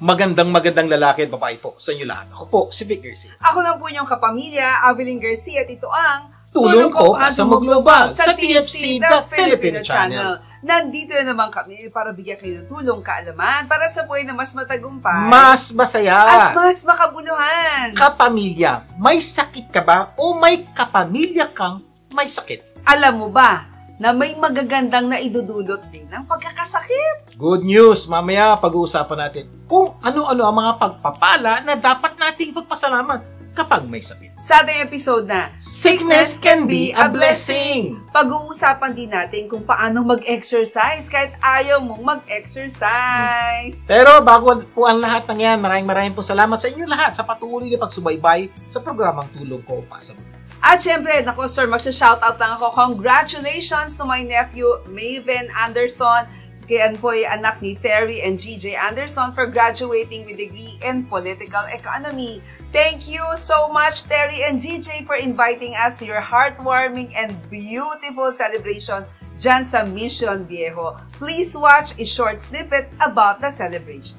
magandang lalaki at babae po sa inyo lahat. Ako po, si Vic Garcia. Ako lang po inyong kapamilya, Avelyn Garcia, at ito ang Tulong ko sa Global sa TFC, The Filipino Channel. Nandito na naman kami para bigyan kayo ng tulong, kaalaman, para sa buhay na mas matagumpay, mas masaya, at mas makabuluhan. Kapamilya, may sakit ka ba o may kapamilya kang may sakit? Alam mo ba na may magagandang na idudulot din ng pagkakasakit? Good news! Mamaya pag-uusapan natin kung ano-ano ang mga pagpapala na dapat nating pagpasalamat kapag may sakit. Sa ating episode na Sickness Can Be a Blessing! Pag-uusapan din natin kung paano mag-exercise kahit ayaw mong mag-exercise. Pero bago po ang lahat ng yan, maraming po salamat sa inyo lahat sa patuloy na pagsubaybay sa programang Tulong Ko sa Global. At syempre, naku sir, magsha-shoutout lang ako. Congratulations to my nephew, Maven Anderson. Kayan po ay anak ni Terry and GJ Anderson for graduating with degree in Political Economy. Thank you so much, Terry and GJ, for inviting us to your heartwarming and beautiful celebration dyan sa Mission Viejo. Please watch a short snippet about the celebration.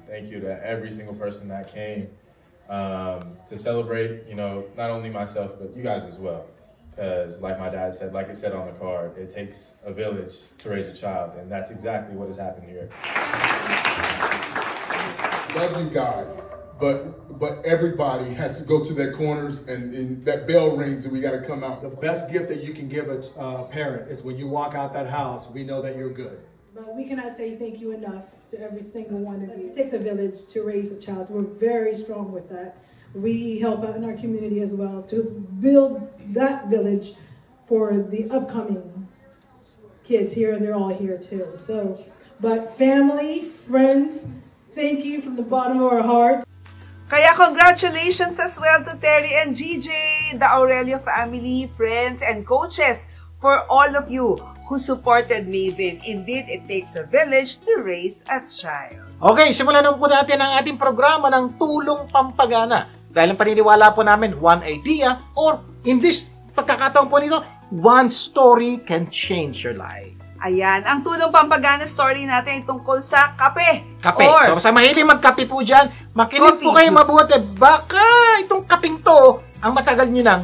Thank you to every single person that came to celebrate, you know, not only myself, but you guys as well. Because like my dad said, like it said on the card, it takes a village to raise a child. And that's exactly what has happened here. Love you guys, but everybody has to go to their corners and that bell rings and we got to come out. The best gift that you can give a parent is when you walk out that house, we know that you're good. But we cannot say thank you enough to every single one of you. It takes a village to raise a child. We're very strong with that. We help out in our community as well to build that village for the upcoming kids here, and they're all here too. So, but family, friends, thank you from the bottom of our hearts. Kaya congratulations as well to Terry and GJ, the Aurelio family, friends, and coaches, for all of you who supported Maven. Indeed, it takes a village to raise a child. Okay, simulan na po natin ang ating programa ng Tulong Pampagana. Dahil ang paniniwala po namin, one idea, or in this pagkakataon po nito, one story can change your life. Ayan, ang Tulong Pampagana story natin ay tungkol sa kape. Kape. Or, so, sa mahilig magkape po dyan, makinig po kayo mabuti. Baka itong kaping to, ang matagal nyo nang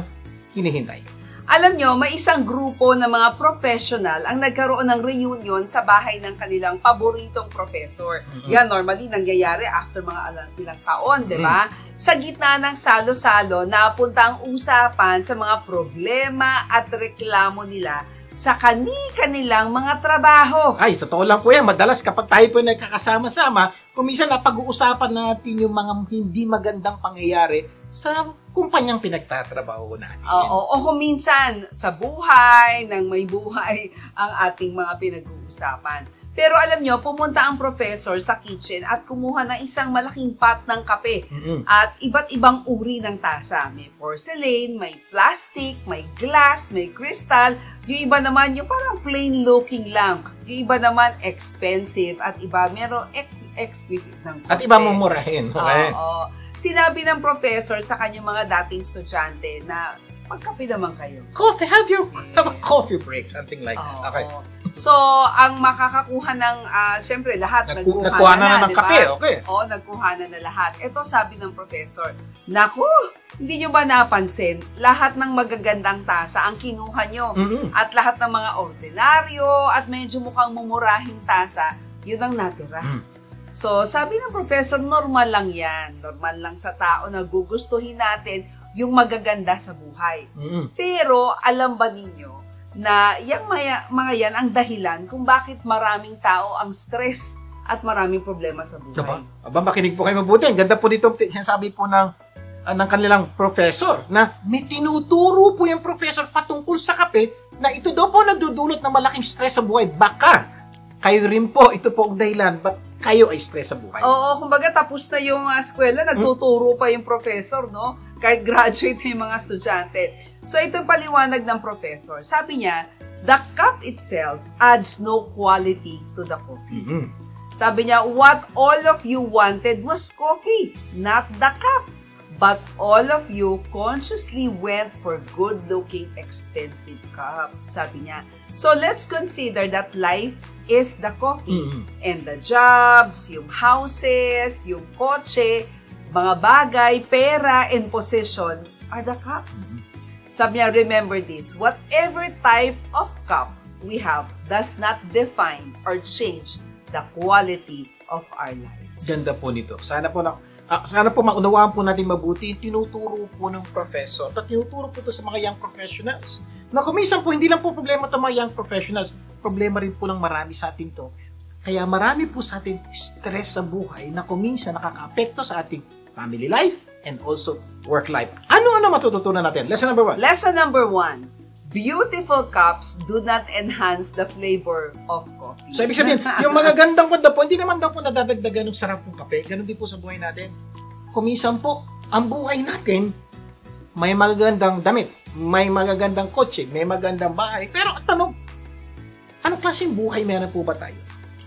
hinihintay. Alam nyo, may isang grupo ng mga professional ang nagkaroon ng reunion sa bahay ng kanilang paboritong professor. Yan, normally, nangyayari after mga ilang taon, di ba? Sa gitna ng salo-salo, napunta ang usapan sa mga problema at reklamo nila sa kanilang mga trabaho. Ay, totoo lang po yan. Madalas kapag tayo po nagkakasama-sama, kung minsan napag-uusapan natin yung mga hindi magandang pangyayari sa kumpanyang pinagtatrabaho natin. Oo, o kung minsan sa buhay, ng may buhay ang ating mga pinag-uusapan. Pero alam nyo, pumunta ang professor sa kitchen at kumuha ng isang malaking pot ng kape at iba't ibang uri ng tasa. May porcelain, may plastic, may glass, may crystal. Yung iba naman yung parang plain looking lang. Yung iba naman expensive at iba meron exquisite ng kape. At iba mamurahin. Okay? Oo. Sinabi ng professor sa kanyang mga dating estudyante na magkape naman kayo. Coffee, have a coffee break, something like that. Okay. So, ang makakakuha ng, syempre, lahat nagkuha na ng diba? kape, okay. Oo, nagkuha na lahat. Ito sabi ng professor, naku, hindi nyo ba napansin, lahat ng magagandang tasa ang kinuha nyo. At lahat ng mga ordinaryo at medyo mukhang mumurahing tasa, yun ang natira. So, sabi ng professor, normal lang yan. Normal lang sa tao na gugustuhin natin yung magaganda sa buhay. Pero, alam ba ninyo na yung mga yan ang dahilan kung bakit maraming tao ang stress at maraming problema sa buhay? Aba, makinig po kayo mabuti. Ang ganda po dito, sinasabi po ng kanilang professor na may tinuturo po yung professor patungkol sa kape na ito daw po nagdudulot ng malaking stress sa buhay. Baka kayo rin po, ito po ang dahilan, ba't kayo ay stress sa buhay? Oo, kumbaga tapos na yung eskwela, nagtuturo pa yung professor, no? Kahit graduate na yung mga estudyante. So, ito yung paliwanag ng professor. Sabi niya, the cup itself adds no quality to the coffee. Sabi niya, what all of you wanted was coffee, not the cup. but all of you consciously went for good-looking, expensive cups. Sabi niya. So let's consider that life is the coffee. And the jobs, yung houses, yung kotse, mga bagay, pera, and possession are the cups. Sabi niya, remember this, whatever type of cup we have does not define or change the quality of our lives. Ganda po nito. Sana po maunawaan po natin mabuti yung tinuturo po ng professor at tinuturo po ito sa mga young professionals. Na kuminsan po, hindi lang po problema ito mga young professionals, problema rin po ng marami sa atin to. Kaya marami po sa atin stress sa buhay na kuminsan nakaka-apekto sa ating family life and also work life. Ano-ano matututunan natin? Lesson number 1. Lesson number 1. Beautiful cups do not enhance the flavor of coffee. So, ibig sabihin, yung magagandang kwanda po, hindi naman daw po nadadagdagan ng sarap ng kape. Ganon din po sa buhay natin. Kuminsan po, ang buhay natin, may magagandang damit, may magagandang kotse, may magandang bahay. Pero tanong, anong klaseng buhay meron po ba tayo?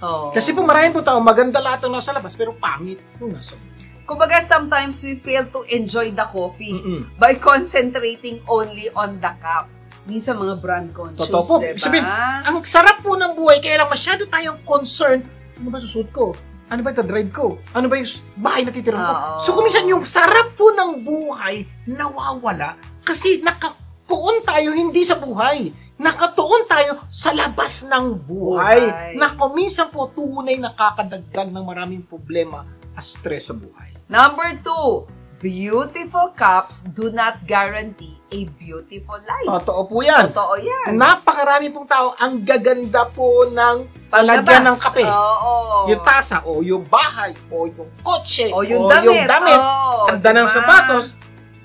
Oh. Kasi po marami po tao, maganda lahat ang nasa labas, pero pangit yung nasa labas. Kumbaga, sometimes we fail to enjoy the coffee by concentrating only on the cup. Minsan mga brand conscious, totoo po. diba? Sabihin, ang sarap po ng buhay, kaya lang masyado tayong concerned, ano ba susuot ko? Ano ba ito drive ko? Ano ba yung bahay na titirahan ko? So, kuminsan yung sarap po ng buhay, nawawala kasi nakatuon tayo hindi sa buhay. Nakatuon tayo sa labas ng buhay. Na kuminsan po tunay nakakadagdag ng maraming problema at stress sa buhay. Number 2, beautiful cups do not guarantee a beautiful life. Totoo po yan. Totoo yan. Napakarami pong tao, ang gaganda po ng palagyan ng kape. Yung tasa, o yung bahay, o yung kotse, o yung damit. Ganda ng sapatos.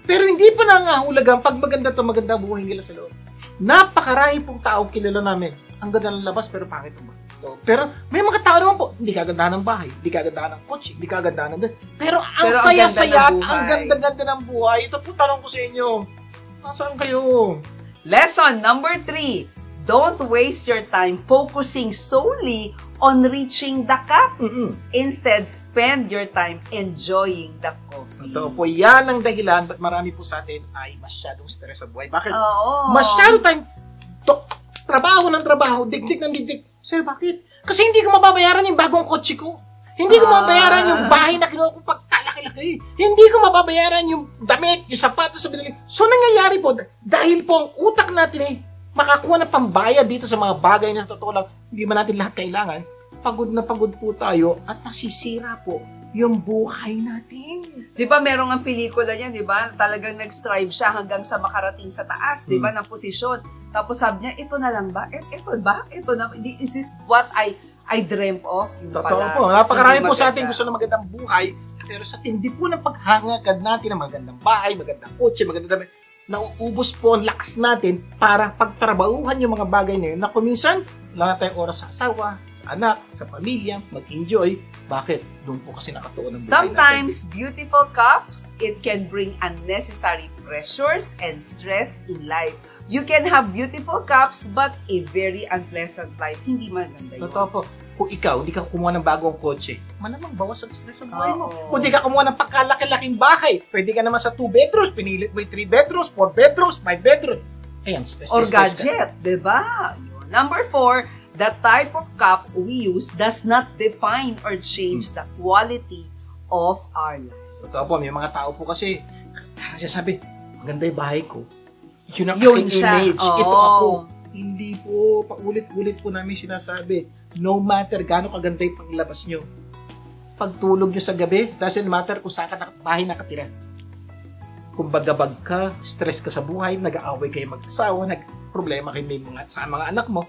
Pero hindi pa nangahulugan pag maganda to maganda buhay nila sa loob. Napakarami pong tao kilala namin. Ang ganda ng labas pero pangit ang bahay. Pero may mga tao naman po, hindi kagandahan ng bahay, hindi kagandahan ng kotse, hindi kagandahan ng... Pero ang saya-saya at ang ganda-ganda ng buhay. Ito po tanong ko sa inyo. Nasaan kayo? Lesson number 3. Don't waste your time focusing solely on reaching the cup. Instead, spend your time enjoying the coffee. Totoo po, yan ang dahilan ba't marami po sa atin ay masyadong stress sa buhay. Bakit? Oo. Masyadong time, trabaho ng trabaho, dikdik ng dikdik. Sir, bakit? Kasi hindi ko mababayaran yung bagong kotse ko. Hindi ko mababayaran yung bahay na kinuha ko pagkalaki-laki. Hindi ko mababayaran yung damit, yung sapatos sa binili. So, nangyayari po, dahil po ang utak natin makakuha ng pambayad dito sa mga bagay na sa totoo lang, hindi man natin lahat kailangan, pagod na pagod po tayo at nasisira po yung buhay natin. Di ba merong ang pelikula niya, di ba? Talagang nag-strive siya hanggang sa makarating sa taas, di ba, ng posisyon. Tapos sabi niya, ito na lang ba? Ito ba? Ito na, is this what I dreamt of? Totoo po. Napakarami po sa atin gusto ng magandang buhay, pero sa tindi po ng paghangagad natin ng magandang bahay, magandang kotse, magandang damit, nauubos po ang lakas natin para pagtrabahuhan yung mga bagay na yun na kuminsan, wala na tayong oras sa asawa, sa anak, sa pamilya, mag-enjoy. Bakit? Doon po kasi nakatuon ang buhay Sometimes, natin. beautiful cups, it can bring unnecessary pressures and stress in life. You can have beautiful cups, but a very unpleasant life. Hindi maganda yun. Totoo po. Kung ikaw, hindi ka kumuha ng bagong kotse, malamang bawas ang stress sa buhay mo. Kung hindi ka kumuha ng pagkalaki-laking bahay, pwede ka naman sa 2 bedrooms, pinilit mo 3 bedrooms, 4 bedrooms, 5 bedrooms. Ayan, stress. Or stress gadget, di ba? Number 4, the type of cup we use does not define or change the quality of our life. Totoo po, may mga tao po kasi, sabi, maganda yung bahay ko. Yun ang Yun aking siya. image. Ito ako. Hindi po, paulit-ulit po namin sinasabi, no matter gaano kaganda yung paglabas nyo, pagtulog nyo sa gabi, doesn't matter kung saan ka bahay nakatira. Kung bagabag ka, stress ka sa buhay, nag-aaway kayo mag-asawa, nag-problema kayo may sa mga anak mo,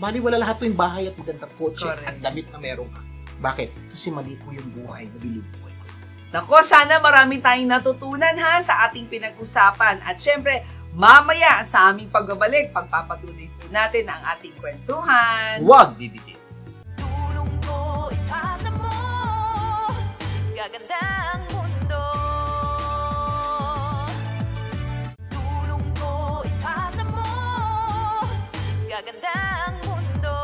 bali wala lahat po yung bahay at magandang kotse at damit na meron ka. Bakit? Kasi mali po yung buhay na binubuhay. Nako, sana marami tayong natutunan sa ating pinag-usapan. At syempre, mamaya sa aming pagbabalik, pagpapatuloy po natin ang ating kwentuhan. Huwag bibitin. Tulong ko, ipasa mo, gaganda ang mundo. Tulong ko, ipasa mo, gaganda ang mundo.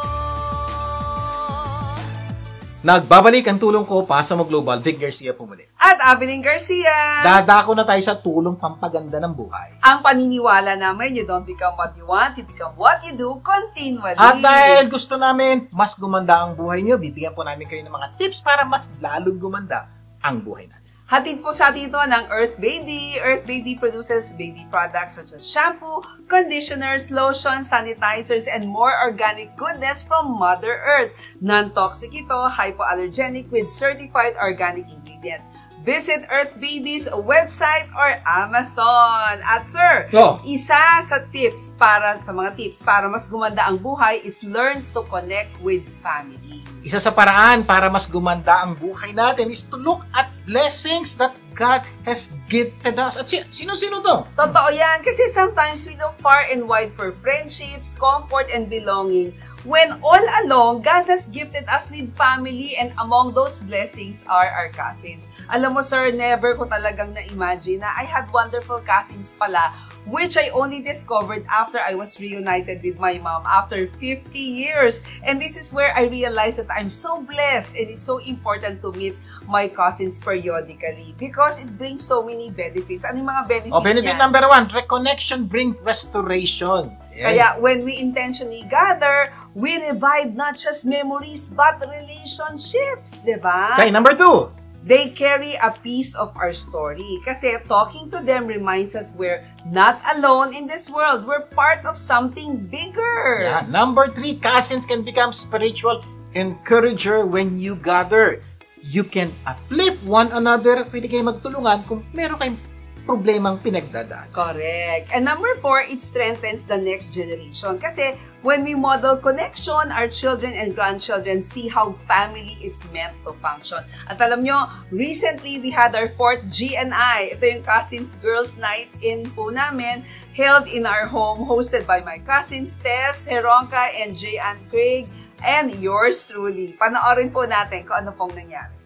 Nagbabalik ang tulong ko pa sa Global. Vic Garcia po muli. At Abilene Garcia. Dadako na tayo sa tulong pampaganda ng buhay. Ang paniniwala namin, you don't become what you want, you become what you do continually. At dahil gusto namin mas gumanda ang buhay nyo, bibigyan po namin kayo ng mga tips para mas lalong gumanda ang buhay natin. Hatid po sa atin ito ng Earth Baby. Earth Baby produces baby products such as shampoo, conditioners, lotions, sanitizers, and more organic goodness from Mother Earth. Non-toxic ito, hypoallergenic with certified organic ingredients. Visit Earth Baby's website or Amazon. At sir, isa sa mga tips para mas gumanda ang buhay is learn to connect with family. Isa sa paraan para mas gumanda ang buhay natin is to look at blessings that God has gifted us. At sino-sino to? Totoo yan. Kasi sometimes we look far and wide for friendships, comfort, and belonging. When all along, God has gifted us with family, and among those blessings are our cousins. Alam mo sir, never ko talagang na-imagine na I had wonderful cousins pala, which I only discovered after I was reunited with my mom after 50 years. And this is where I realized that I'm so blessed, and it's so important to meet my cousins periodically because it brings so many benefits. Ano yung mga benefits benefit yan? number 1, reconnection bring restoration. Kaya when we intentionally gather, we revive not just memories but relationships, di ba? Okay, number 2. They carry a piece of our story. Kasi talking to them reminds us we're not alone in this world. We're part of something bigger. Yeah. Number 3, cousins can become spiritual encourager when you gather. You can uplift one another. Pwede kayo magtulungan kung meron kayong problemang pinagdadaan. Correct. And number 4, it strengthens the next generation. Kasi when we model connection, our children and grandchildren see how family is meant to function. At alam nyo, recently we had our 4th GNI. Ito yung Cousins Girls Night In po namin, held in our home, hosted by my cousins Tess, Heronka, and J.Ann Craig, and yours truly. Panoorin po natin kung ano pong nangyari.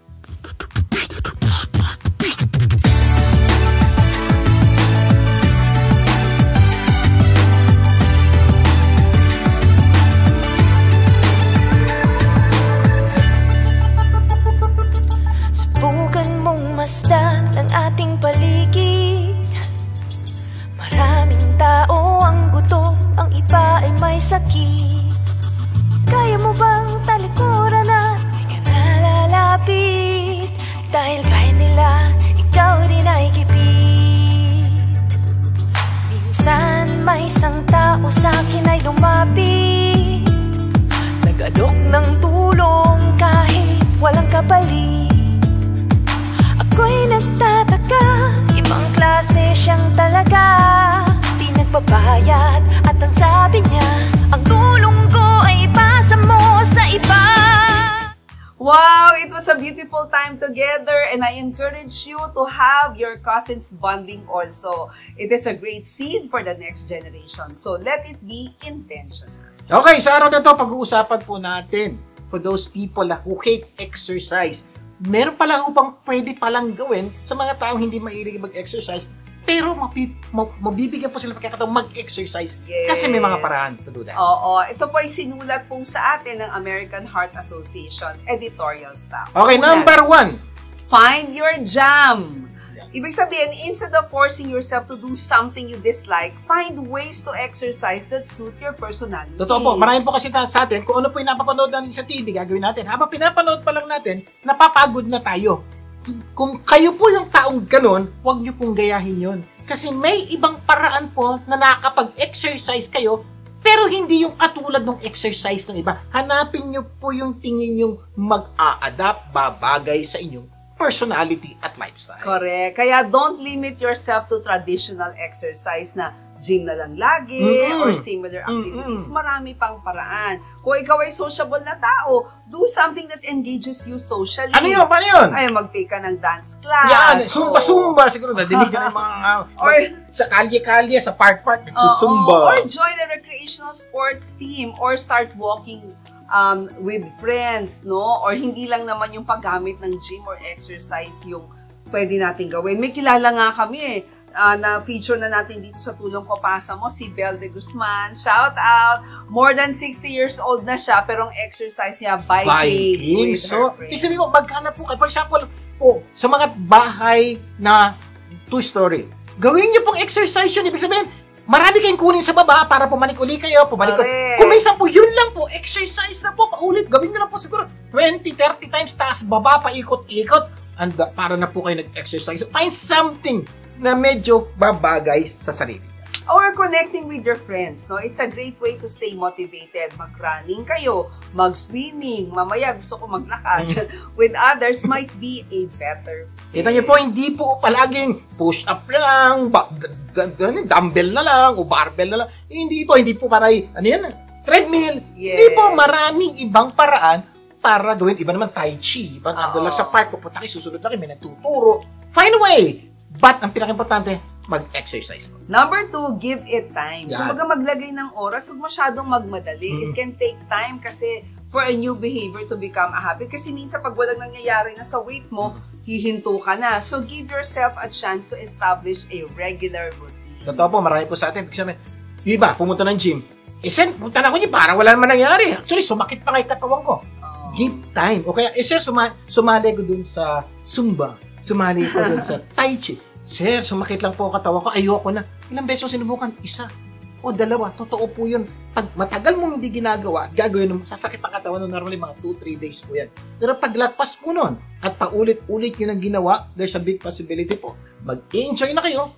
Masdan ang ating paligid. Maraming tao ang gutom, ang iba ay may sakit. Kaya mo bang talikuran at di ka nalalapit? Dahil kaya nila, ikaw din ay gipit. Minsan may isang tao sa'kin ay lumapit, nag-alok ng tulong kahit walang kapalit. Ako'y nagtataka, ibang klase siyang talaga. Di nagbabayad at ang sabi niya, ang tulong ko ay ipasa mo sa iba. Wow! It was a beautiful time together, and I encourage you to have your cousins bonding also. It is a great seed for the next generation. So let it be intentional. Okay, sa araw na to, pag-uusapan po natin for those people who hate exercise. Meron palang upang pwede palang gawin sa mga taong hindi mahilig mag-exercise, pero mabibigyan po sila pagkakataong mag-exercise kasi may mga paraan to do that. Oo. Ito po ay sinulat pong sa atin ng American Heart Association editorial staff. Okay, number 1. Find your jam. Ibig sabihin, instead of forcing yourself to do something you dislike, find ways to exercise that suit your personality. Totoo po. Marami po kasi sa atin, kung ano po yung napapanood natin sa TV, gagawin natin. Habang pinapanood pa lang natin, napapagod na tayo. Kung kayo po yung taong ganon, huwag nyo pong gayahin yun. Kasi may ibang paraan po na nakakapag-exercise kayo, pero hindi yung katulad ng exercise ng iba. Hanapin nyo po yung tingin yung mag-a-adapt, babagay sa inyong personality at lifestyle. Correct. Kaya don't limit yourself to traditional exercise na gym na lang lagi or similar activities. Marami pang paraan. Kung ikaw ay sociable na tao, do something that engages you socially. Ano yun? Paano yun? Ay, mag-take ka ng dance class. Yan, zumba-zumba. Siguro, nadinig ka ng mga sa kalye-kalye, sa park-park, nagsusumba. Or join a recreational sports team or start walking with friends, no? Or hindi lang naman yung paggamit ng gym or exercise yung pwede natin gawin. May kilala nga kami na feature na natin dito sa Tulong Ko Pasa Mo, si Belle de Guzman. Shout out! More than 60 years old na siya, pero ang exercise niya, biking. So, ibig sabihin mo, magkana po kayo. For example, sa mga bahay na 2-story, gawin niyo pong exercise yun. Ibig sabihin, marami kayong kunin sa baba para pumalik uli kayo, pumalik ulit. Kung may 10, yun lang po, exercise na po, paulit. Gawin niyo lang po siguro 20-30 times, taas, baba, paikot-ikot. And para na po kayo nag-exercise. Find something na medyo babagay sa sarili. Or connecting with your friends, no? It's a great way to stay motivated. Mag-running kayo, mag-swimming, mamaya gusto ko maglakad. With others might be a better way. Kita niyo po, hindi po palaging push-up lang, dumbbell na lang, o barbell na lang. Hindi po paray, treadmill. Yes. Hindi po, maraming ibang paraan para gawin. Iba naman tai chi. Iba lang sa park, pupunta kayo, susunod lang kayo, may nagtuturo. Find a way. But, ang pinaka-importante, mag-exercise mo. Number 2, give it time. Yan. Kumbaga maglagay ng oras, huwag masyadong magmadali. It can take time kasi for a new behavior to become a habit. Kasi minsan pag walang nangyayari na sa weight mo, hihinto ka na. So, give yourself a chance to establish a regular routine. Totoo po, marami po sa atin. Yung iba, pumunta ng gym. Punta na ako niya, parang wala naman nangyari. Actually, sumakit pa nga yung katawan ko. Give time. O kaya, sir, sumali ko dun sa Zumba. Sumali ko dun sa Tai Chi. Sir, sumakit lang po ang katawan ko. Ayoko na. Ilang beses mo sinubukan? 1 o 2. Totoo po yun. Pag matagal mong hindi ginagawa, gagawin mo, sasakit ang katawan nun. Normally, mga 2-3 days po yan. Pero pag lagpas po nun, at paulit-ulit yun ang ginawa, there's a big possibility po. Mag-enjoy na kayo,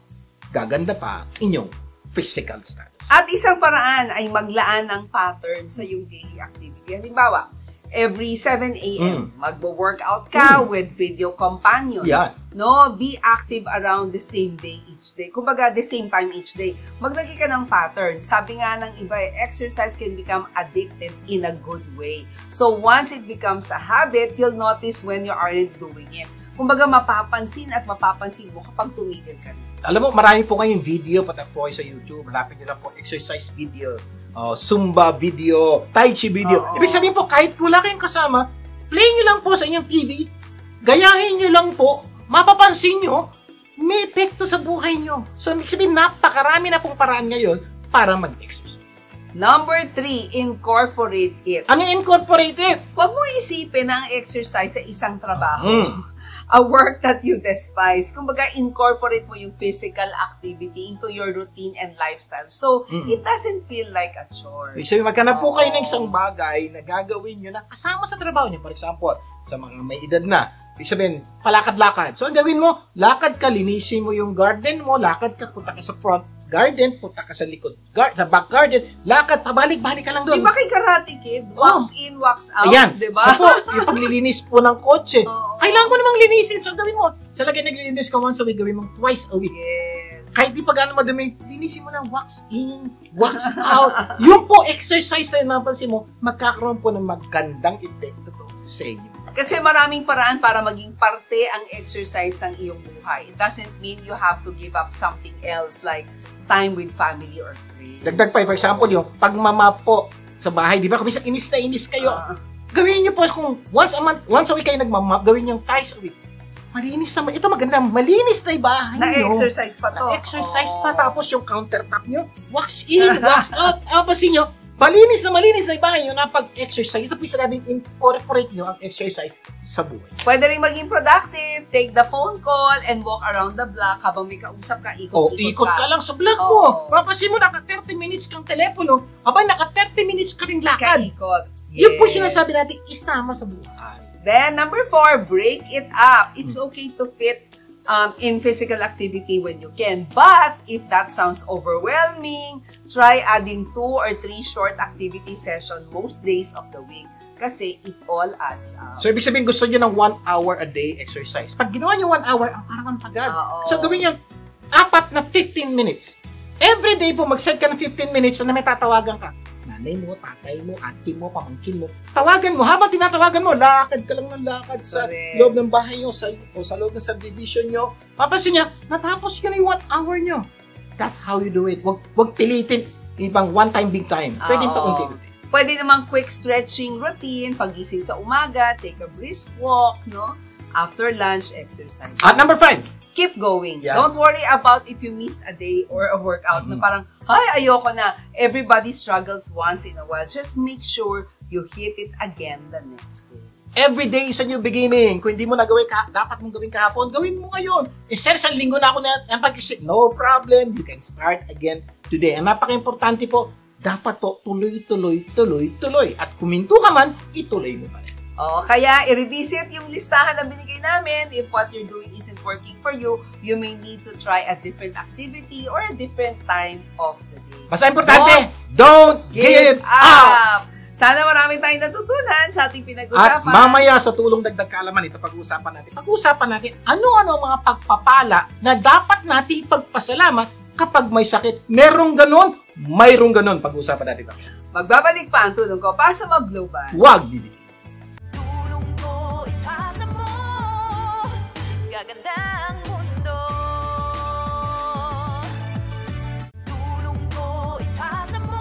gaganda pa inyong physical status. At isang paraan ay maglaan ng pattern sa iyong daily activity. Halimbawa, every 7 a.m. Magbo-workout ka with video companion. Yeah. No, be active around the same day each day. Kumbaga, the same time each day. Maglagay ka ng pattern. Sabi nga ng iba, exercise can become addictive in a good way. So, once it becomes a habit, you'll notice when you aren't doing it. Kumbaga, mapapansin mo kapag tumigil ka. Alam mo, marami po kayong video, patak po kayo sa YouTube. Malapit nyo lang po, exercise video, Zumba video, Tai Chi video. Ibig sabihin po, kahit wala kayong kasama, play nyo lang po sa inyong TV, gayahin nyo lang po, mapapansin nyo, may epekto sa buhay nyo. So, ibig sabihin, napakarami na pong paraan ngayon para mag-exercise. Number 3, incorporate it. Ano incorporate it? Huwag mo isipin na ang exercise sa isang trabaho. A work that you despise. Kumbaga, incorporate mo yung physical activity into your routine and lifestyle. So, it doesn't feel like a chore. So, maghanap po kayo ng isang bagay na gagawin nyo na kasama sa trabaho nyo. For example, sa mga may edad na, ibig sabihin, palakad-lakad. So, ang gawin mo, lakad ka, linisin mo yung garden mo, lakad ka, punta ka sa front garden, punta ka sa likod, sa back garden, lakad, pabalik-balik ka lang doon. Di ba kay Karate Kid? Wax in, wax out, ayan, di ba? So po, yung paglilinis po ng kotse, kailangan mo namang linisin. So, gawin mo, sa lagay naglilinis ka once a week, gawin mo twice a week. Yes. Kahit di pa gano'n madumi, linisin mo ng wax in, wax out. Yung po, exercise na napansin mo, magkakaroon po ng magandang epekto to sa inyo. Kasi maraming paraan para maging parte ang exercise ng iyong buhay. It doesn't mean you have to give up something else like time with family or friends. Dagdag pa, for example, yung pagmamap po sa bahay, di ba? Kung minsan inis na inis kayo, gawin nyo po kung once a week kayo nagmamap, gawin nyo twice a week. Malinis na, ito maganda, malinis na yung bahay nyo. Na-exercise pa to. Na-exercise pa, tapos yung countertop nyo, wax in, wax out. Apasin nyo, malinis na yung bahay nyo na pag-exercise. Ito po sinabing incorporate nyo ang exercise sa buhay. Pwede rin maging productive, take the phone call, and walk around the block habang may kausap ka, ikot ka lang sa block mo. Papasin mo, naka 30 minutes kang telepono, habang naka 30 minutes ka rin lakad. Kaikot. Yun po sinasabi natin, isama sa buhay. Then, number 4, break it up. It's okay to fit in physical activity when you can. But, if that sounds overwhelming, try adding 2 or 3 short activity session most days of the week. Kasi it all adds up. So, ibig sabihin, gusto nyo ng 1 hour a day exercise. Pag ginawa nyo 1 hour, ang parang pagad. So, gawin nyo 4 na 15 minutes. Every day po, mag-set ka ng 15 minutes na may tatawagan ka. Nanay mo, tatay mo, ate mo, pamangkin mo. Tawagan mo. Habang tinatawagan mo, lakad ka lang ng lakad sa loob ng bahay nyo o sa loob ng subdivision nyo. Papasin nyo, natapos ka na yung 1 hour nyo. That's how you do it. Wag pilitin ibang one time, big time. Pwede pa unti-unti. Pwede namang quick stretching routine, pagising sa umaga, take a brisk walk, no? After lunch, exercise. At number 5, keep going. Yeah. Don't worry about if you miss a day or a workout na parang, ay, ayoko na. Everybody struggles once in a while. Just make sure you hit it again the next day. Every day is a new beginning. Kung hindi mo nagawin, dapat mong gawin kahapon, gawin mo ngayon. Sir, sa linggo na ako na pag-isip. No problem. You can start again today. Ang napaka-importante po, dapat po tuloy. At kuminto ka man, ituloy mo pa rin. Kaya i-revisit yung listahan na binigay namin. If what you're doing isn't working for you, you may need to try a different activity or a different time of the day. Basta importante, don't give up! Sana marami tayong natutunan sa ating At pinag-usapan. mamaya sa tulong dagdag kaalaman ito, pag-usapan natin ano-ano ang mga pagpapala na dapat natin ipagpasalamat kapag may sakit. Mayroong ganon. Pag-usapan natin mamaya. Magbabalik pa ang tulong ko para sa mag-global. Huwag bibigyan. Tulong ko, ipasa mo, gaganda ang mundo. Tulong ko, ipasa mo,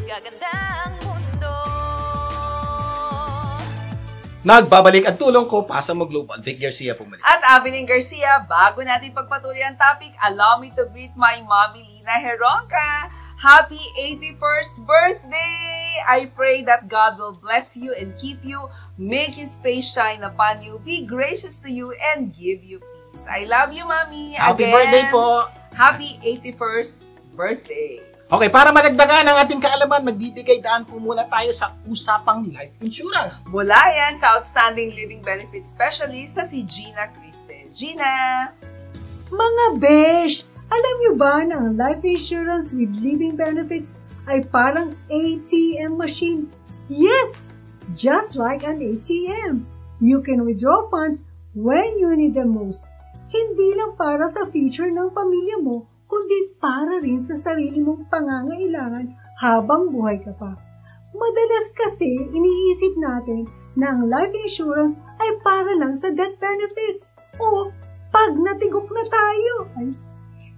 gaganda ang mundo. Nagbabalik ang tulong ko, pasa mo global. Vic Garcia pumalik. At Avelyn Garcia, bago natin pagpatuloy ang topic, allow me to greet my mommy, Lina Heronca. Happy 81st birthday! I pray that God will bless you and keep you, make His face shine upon you, be gracious to you, and give you peace. I love you, Mommy. Happy Again, birthday po! Happy 81st birthday! Okay, para madagdagan ang ating kaalaman, magbibigay daan po muna tayo sa usapang life insurance. Mula yan sa Outstanding Living Benefits Specialist na si Gina Kristen. Gina! Mga besh! Alam niyo ba na ang life insurance with living benefits ay parang ATM machine? Yes! Just like an ATM. You can withdraw funds when you need them most. Hindi lang para sa future ng pamilya mo, kundi para rin sa sarili mong pangangailangan habang buhay ka pa. Madalas kasi iniisip natin na ang life insurance ay para lang sa death benefits o pag natigok na tayo.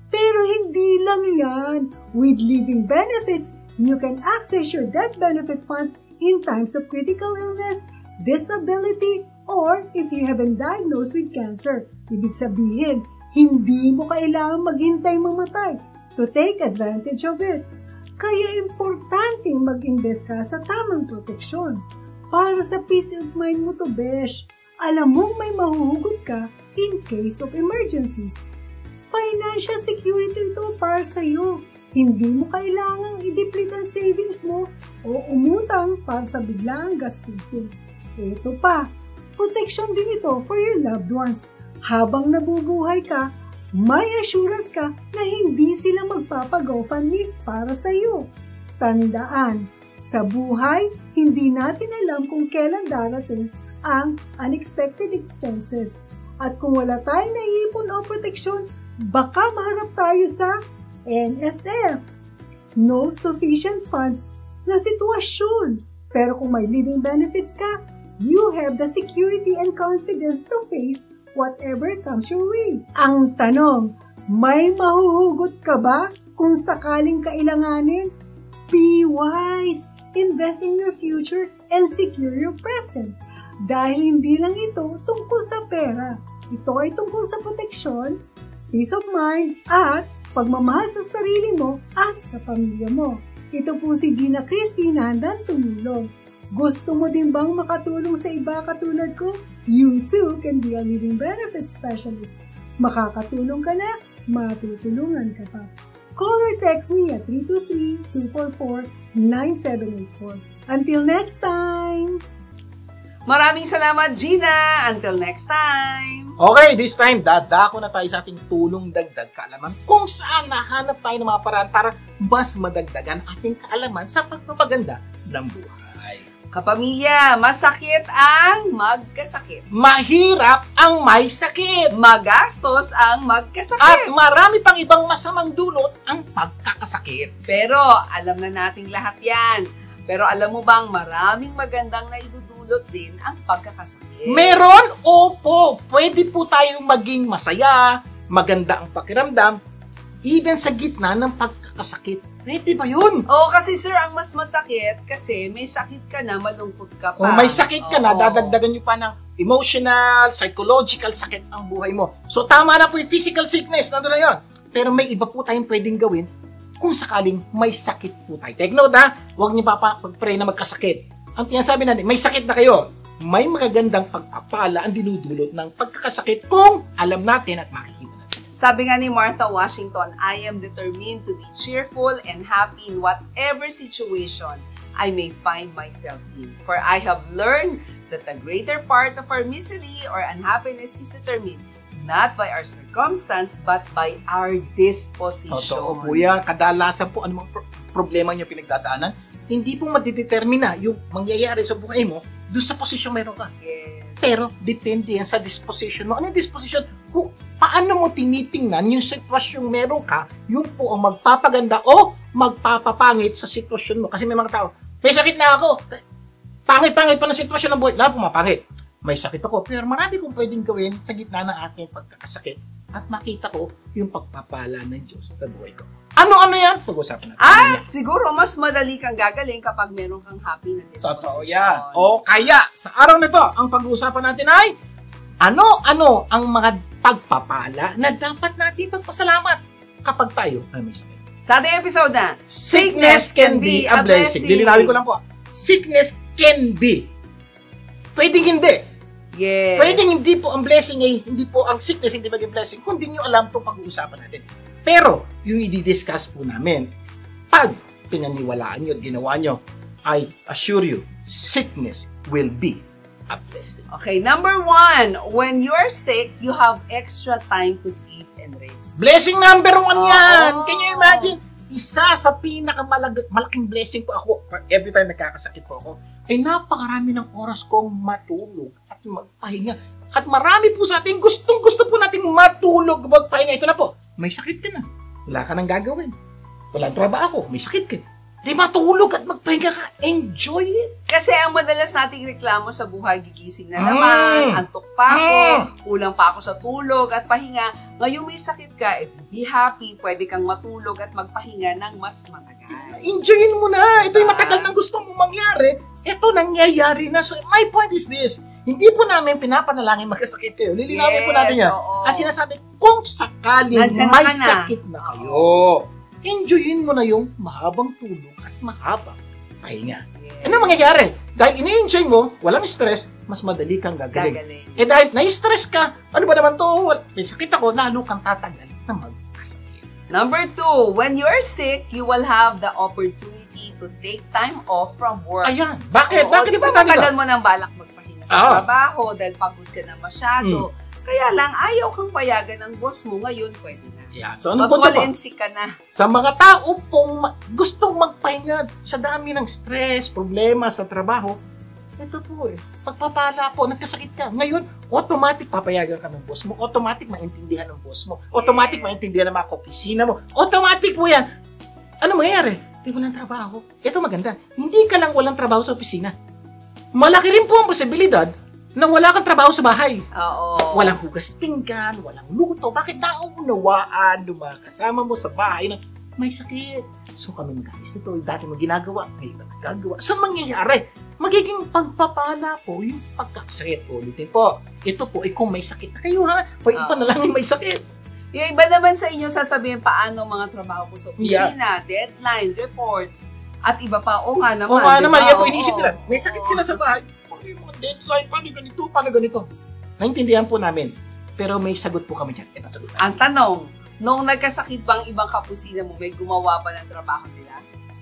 Pero hindi lang yan. With living benefits, you can access your death benefit funds in times of critical illness, disability, or if you have been diagnosed with cancer. Ibig sabihin, hindi mo kailangan maghintay mamatay to take advantage of it. Kaya importanteng mag-invest ka sa tamang proteksyon. Para sa peace of mind mo to, besh. Alam mong may mahuhugot ka in case of emergencies. Financial security ito para sa iyo. Hindi mo kailangang i-deplete ang savings mo o umutang para sa biglaang gastusin. Ito pa, protection din ito for your loved ones. Habang nabubuhay ka, may assurance ka na hindi sila magpapag-GoFundMe para sa iyo. Tandaan, sa buhay, hindi natin alam kung kailan darating ang unexpected expenses. At kung wala tayong naiipon o proteksyon, baka maharap tayo sa NSF, no sufficient funds na sitwasyon. Pero kung may living benefits ka, you have the security and confidence to face whatever comes your way. Ang tanong, may mahuhugot ka ba kung sakaling kailanganin? Be wise, invest in your future and secure your present. Dahil hindi lang ito tungkol sa pera. Ito ay tungkol sa proteksyon, peace of mind, at pagmamahal sa sarili mo at sa pamilya mo. Ito po si Gina Kristen na handang tumulong. Gusto mo din bang makatulong sa iba katulad ko? You too can be a living benefits specialist. Makakatulong ka na, matutulungan ka pa. Call or text me at 323-244-9784. Until next time! Maraming salamat, Gina! Until next time! Okay, this time, dadako na tayo sa ating tulong dagdag kaalaman kung saan nahanap tayo ng mga paraan para mas madagdagan ating kaalaman sa pagpapaganda ng buhay. Kapamilya, masakit ang magkasakit. Mahirap ang may sakit. Magastos ang At magkasakit. marami pang ibang masamang dulot ang pagkakasakit. Pero alam na nating lahat yan. Pero alam mo bang maraming magandang naidudulot din ang pagkakasakit? Meron? Opo. Pwede po tayong maging masaya, maganda ang pakiramdam, even sa gitna ng pagkakasakit. Pwede ba yun? Oo, kasi sir, ang mas masakit kasi may sakit ka na, malungkot ka pa. O may sakit ka na, Oo. dadagdagan nyo pa ng emotional, psychological sakit ang buhay mo. So, tama na po yung physical sickness, nandun na yun. Pero may iba po tayong pwedeng gawin kung sakaling may sakit po tayo. Take note ha, huwag niyo pag-pray na magkasakit. Ang tinasabi natin, may sakit na kayo. May magagandang pagpapala ang dinudulot ng pagkakasakit kung alam natin at makikita natin. Sabi nga ni Martha Washington, I am determined to be cheerful and happy in whatever situation I may find myself in. For I have learned that the greater part of our misery or unhappiness is determined not by our circumstance, but by our disposition. Totoo po yan. Kadalasan po, anumang problema niyo pinagdadaanan, hindi po madidetermina yung mangyayari sa buhay mo doon sa posisyon meron ka. Yes. Pero, depende yan sa disposition mo. Ano yung disposition? Kung paano mo tinitingnan yung sitwasyong meron ka, yun po ang magpapaganda o magpapapangit sa sitwasyon mo. Kasi may mga tao, may sakit na ako. Pangit-pangit pa ng sitwasyon ng buhay. Lahat pumapangit. May sakit ako. Pero marami kong pwedeng gawin sa gitna ng aking pagkakasakit at makita ko yung pagpapala ng Diyos sa buhay ko. Ano-ano yan? Pag-usapan natin. At siguro mas madali kang gagaling kapag meron kang happy na disposition. Totoo yan. O kaya, sa araw na to, ang pag-uusapan natin ay ano-ano ang mga pagpapala na dapat natin pagpasalamat kapag tayo ay may sakit. Sa ating episode na, Sickness can be a blessing. Lilinawin ko lang po. Sickness can be. Pwedeng hindi. Yes. Pwedeng hindi po ang blessing ay hindi po ang sickness hindi maging blessing kung di nyo alam itong pag-uusapan natin. Pero, yung i-discuss po namin, pag pinaniwalaan nyo at ginawa nyo, I assure you, sickness will be a blessing. Okay, number 1, when you are sick, you have extra time to sleep and rest. Blessing number 1 yan! Oh. Can you imagine? Isa sa pinakamalaking blessing po ako every time nagkakasakit po ako, ay napakarami ng oras kong matulog at magpahinga. At marami po sa atin, gustong-gusto po natin matulog, magpahinga. Ito na po, may sakit ka na. Wala ka nang gagawin. Walang trabaho, may sakit ka. Di matulog at magpahinga ka. Enjoy it. Kasi ang madalas nating reklamo sa buhay, gigising na naman, antok pa ako, kulang pa ako sa tulog at pahinga. Ngayon may sakit ka, be happy, pwede kang matulog at magpahinga ng mas matagal. Enjoyin mo na. Ito yung matagal na gusto mong mangyari. Ito nangyayari na. So my point is this, hindi po namin pinapanalangin magkasakit kayo. Lilinawin po natin yan. Kasi sinasabi, kung sakaling may sakit na kayo, enjoyin mo na yung mahabang tulog at mahabang pahinga. Ano mangyayari? Dahil ini-enjoy mo, walang stress, mas madali kang gagaling. Eh dahil na-stress ka, ano ba naman to? May sakit ako, lalo kang tatagal na magkasakit. Number 2, when you're sick, you will have the opportunity to take time off from work. Ayan. Bakit? Oo, Bakit di ba matagal mo ng balak magpahinga sa trabaho dahil pagod ka na masyado? Kaya lang, ayaw kang payagan ng boss mo, ngayon pwede na. Yeah. So, ano punto po? Ka na. Sa mga tao pong gustong magpahinga sa dami ng stress, problema sa trabaho, ito po pagpapala po, nagkasakit ka. Ngayon, automatic papayagan ka ng boss mo, automatic maintindihan ng boss mo, automatic maintindihan ng mga opisina mo, automatic po yan. Ano mangyayari? Di walang trabaho. Ito maganda, hindi ka lang walang trabaho sa opisina. Malaki rin po ang posibilidad na wala kang trabaho sa bahay. Oo. Walang hugas pinggan, walang luto. Bakit naunawaan ng mga kasama mo sa bahay na may sakit? So kami mag-ayos nito. Dati mo ginagawa, ngayon na nagagawa. So mangyayari, magiging pagpapala po yung pagkakasakit. Ulitin po, ito po ay kung may sakit na kayo ha. Pwede pa na lang yung may sakit. Yung iba naman sa inyo sasabihin paano mga trabaho ko sa opisina, deadline, reports, at iba pa. O nga naman. O nga naman, yan po inisip nila. May sakit sila sa bahay. Deadline, paano ganito? Naintindihan po namin. Pero may sagot po kami dyan. Ang tanong, nung nagkasakit bang ibang kapusina mo, may gumawa pa ng trabaho nila?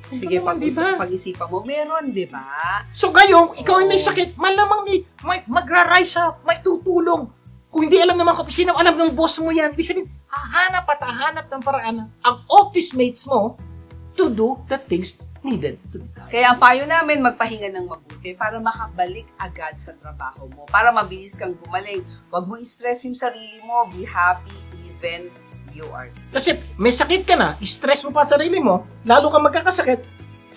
Sige, pag-isipan mo, meron, di ba? So ngayon, ikaw ay may sakit, malamang may magra-rise up, may tutulong. Kung hindi alam naman kapusina, alam ng boss mo yan. Ibig sabihin, hahanap ng paraan ang office mates mo to do the things needed to be done. Kaya ang payo namin, magpahinga ng mabuti para makabalik agad sa trabaho mo. Para mabilis kang gumaling. Huwag mo i-stress yung sarili mo. Be happy even you are sick. Kasi may sakit ka na, stress mo pa sarili mo, lalo kang magkakasakit,